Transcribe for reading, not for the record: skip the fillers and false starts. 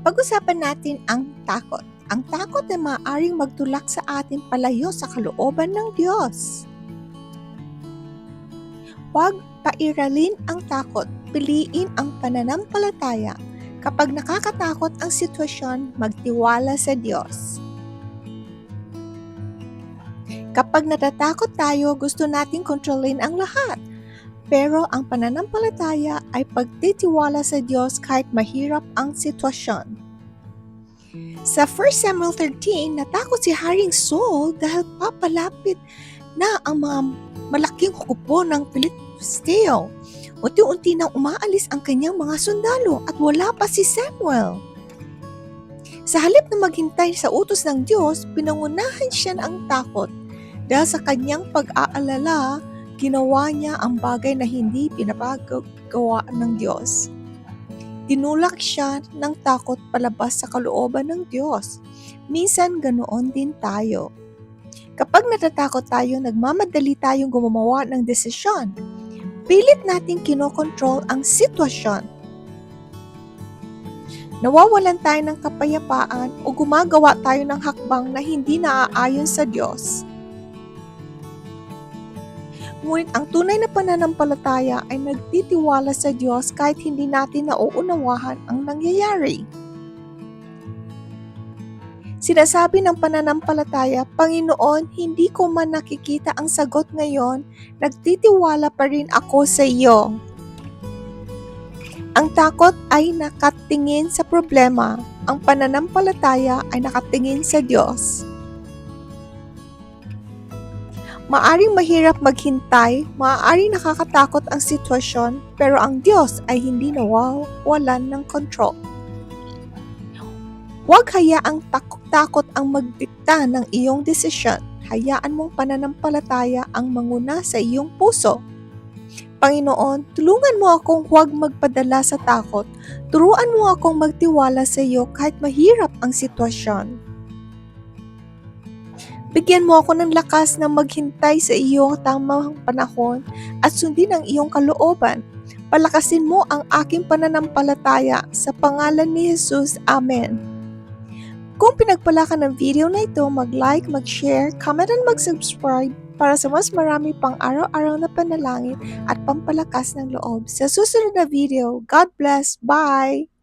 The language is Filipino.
Pag-usapan natin ang takot. Ang takot ay maaaring magtulak sa atin palayo sa kalooban ng Diyos. Huwag pairalin ang takot, piliin ang pananampalataya. Kapag nakakatakot ang sitwasyon, magtiwala sa Diyos. Kapag natatakot tayo, gusto nating kontrolin ang lahat. Pero ang pananampalataya ay pagtitiwala sa Diyos kahit mahirap ang sitwasyon. Sa 1 Samuel 13, natakot si Haring Saul dahil papalapit na ang mga malaking hukupo ng Pilisteo. Unti-unti nang umaalis ang kanyang mga sundalo at wala pa si Samuel. Sa halip na maghintay sa utos ng Diyos, pinangunahan siya ng takot. Dahil sa kanyang pag-aalala, ginawa niya ang bagay na hindi pinapagawa ng Diyos. Tinulak siya ng takot palabas sa kalooban ng Diyos. Minsan ganoon din tayo. Kapag natatakot tayo, nagmamadali tayong gumawa ng desisyon. Pilit nating kinokontrol ang sitwasyon. Nawawalan tayo ng kapayapaan o gumagawa tayo ng hakbang na hindi naaayon sa Diyos. Ngunit ang tunay na pananampalataya ay nagtitiwala sa Diyos kahit hindi natin nauunawahan ang nangyayari. Sinasabi ng pananampalataya, Panginoon, hindi ko man nakikita ang sagot ngayon, nagtitiwala pa rin ako sa iyo. Ang takot ay nakatingin sa problema, ang pananampalataya ay nakatingin sa Diyos. Maaring mahirap maghintay, maaring nakakatakot ang sitwasyon, pero ang Diyos ay hindi nawawalan ng kontrol. Huwag hayaang takot ang magdikta ng iyong desisyon. Hayaan mong pananampalataya ang manguna sa iyong puso. Panginoon, tulungan mo akong huwag magpadala sa takot. Turuan mo akong magtiwala sa iyo kahit mahirap ang sitwasyon. Bigyan mo ako ng lakas na maghintay sa iyong tamang panahon at sundin ang iyong kalooban. Palakasin mo ang aking pananampalataya sa pangalan ni Jesus. Amen. Kung pinagpala ka ng video na ito, mag-like, mag-share, comment and mag-subscribe para sa mas marami pang araw-araw na panalangin at pampalakas ng loob. Sa susunod na video, God bless. Bye!